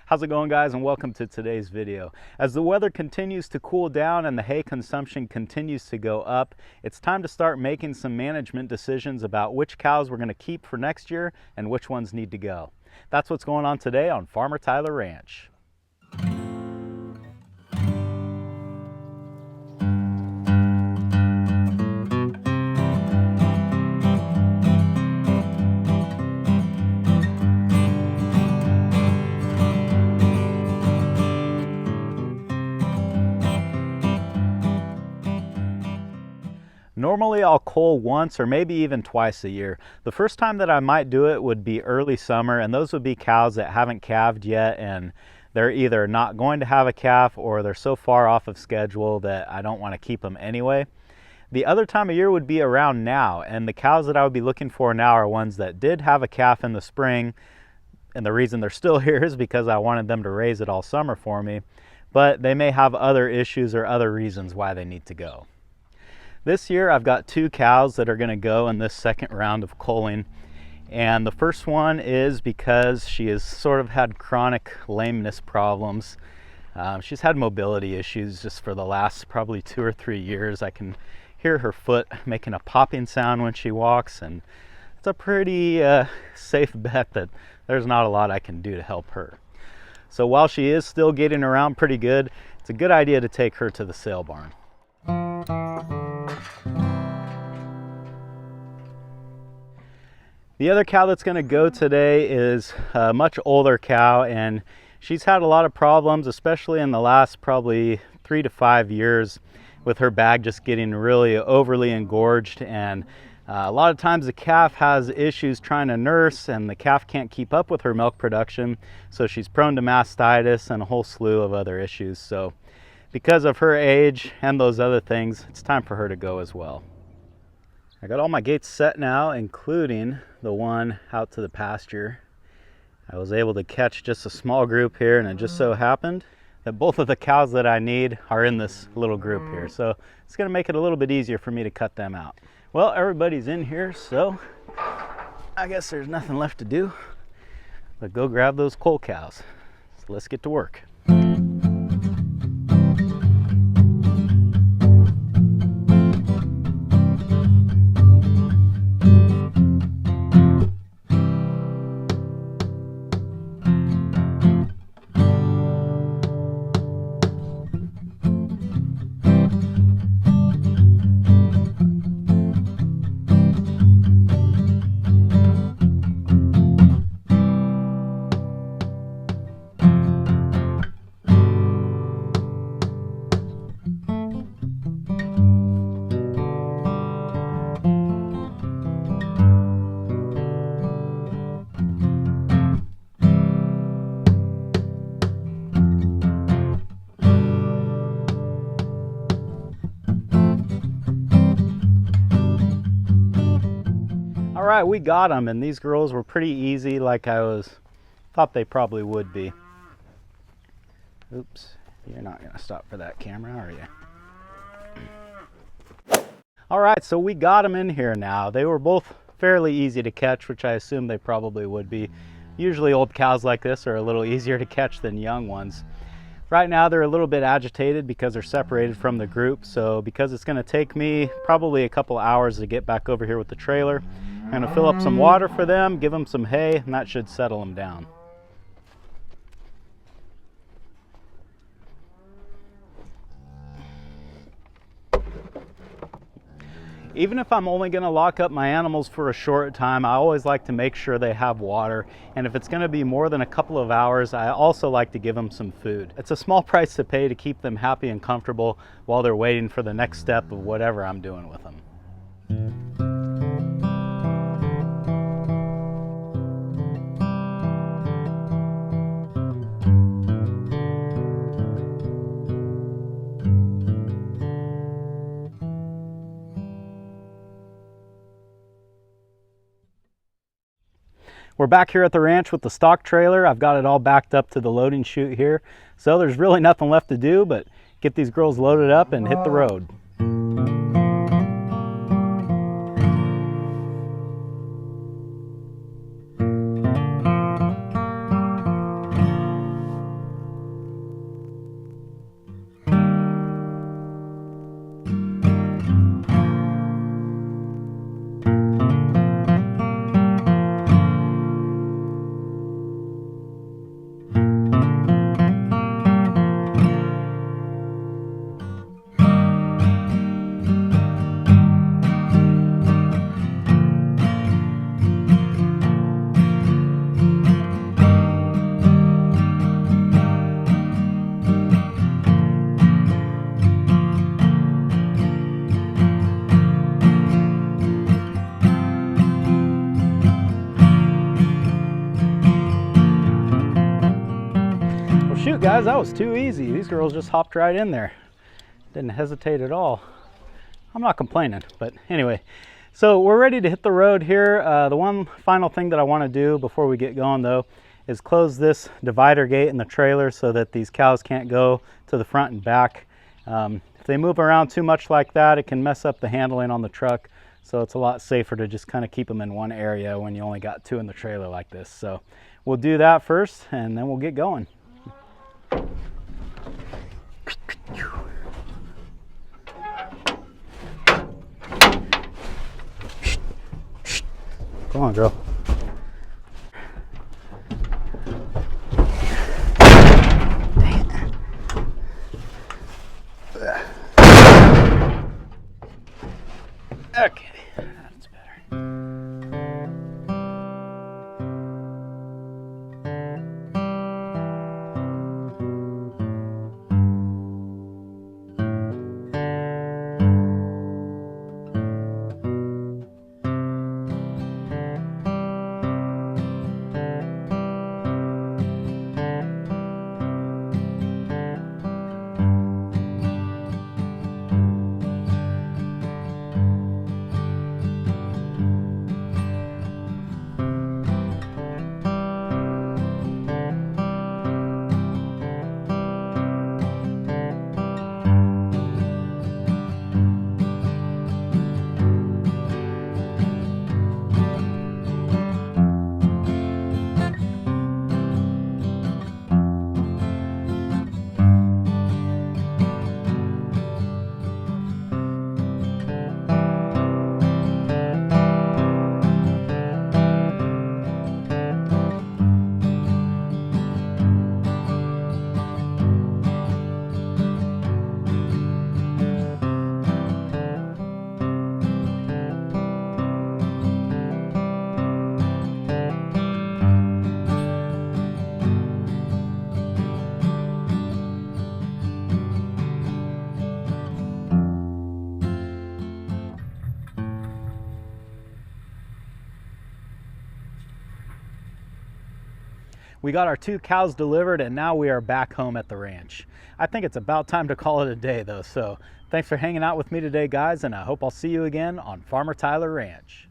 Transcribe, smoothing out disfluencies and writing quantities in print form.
How's it going, guys, and welcome to today's video. As the weather continues to cool down and the hay consumption continues to go up, it's time to start making some management decisions about which cows we're going to keep for next year and which ones need to go. That's what's going on today on Farmer Tyler Ranch. Normally I'll cull once or maybe even twice a year. The first time that I might do it would be early summer, and those would be cows that haven't calved yet and they're either not going to have a calf or they're so far off of schedule that I don't want to keep them anyway. The other time of year would be around now, and the cows that I would be looking for now are ones that did have a calf in the spring, and the reason they're still here is because I wanted them to raise it all summer for me, but they may have other issues or other reasons why they need to go. This year I've got two cows that are going to go in this second round of culling, and the first one is because she has sort of had chronic lameness problems. She's had mobility issues just for the last probably 2 or 3 years. I can hear her foot making a popping sound when she walks, and it's a pretty safe bet that there's not a lot I can do to help her. So while she is still getting around pretty good, it's a good idea to take her to the sale barn. The other cow that's going to go today is a much older cow, and she's had a lot of problems, especially in the last probably 3 to 5 years, with her bag just getting really overly engorged, and a lot of times the calf has issues trying to nurse and the calf can't keep up with her milk production, so she's prone to mastitis and a whole slew of other issues. So because of her age and those other things, it's time for her to go as well. I got all my gates set now, including the one out to the pasture. I was able to catch just a small group here, and it just so happened that both of the cows that I need are in this little group here. So it's going to make it a little bit easier for me to cut them out. Well, everybody's in here, so I guess there's nothing left to do but go grab those Cull cows. So let's get to work. All right, we got them, and these girls were pretty easy, like I thought they probably would be. Oops, you're not gonna stop for that camera, are you? All right, so we got them in here now. They were both fairly easy to catch, which I assume they probably would be. Usually old cows like this are a little easier to catch than young ones. Right now they're a little bit agitated because they're separated from the group, so because it's gonna take me probably a couple hours to get back over here with the trailer, I'm going to fill up some water for them, give them some hay, and that should settle them down. Even if I'm only going to lock up my animals for a short time, I always like to make sure they have water. And if it's going to be more than a couple of hours, I also like to give them some food. It's a small price to pay to keep them happy and comfortable while they're waiting for the next step of whatever I'm doing with them. We're back here at the ranch with the stock trailer. I've got it all backed up to the loading chute here. So there's really nothing left to do but get these girls loaded up and hit the road. Shoot guys, that was too easy. These girls just hopped right in there. Didn't hesitate at all. I'm not complaining, but anyway. So we're ready to hit the road here. The one final thing that I want to do before we get going though is close this divider gate in the trailer so that these cows can't go to the front and back. If they move around too much like that, it can mess up the handling on the truck. So it's a lot safer to just kind of keep them in one area when you only got two in the trailer like this. So we'll do that first and then we'll get going. Come on, girl. Okay, that's better. We got our 2 cows delivered and now we are back home at the ranch. I think it's about time to call it a day though, so thanks for hanging out with me today guys, and I hope I'll see you again on Farmer Tyler Ranch.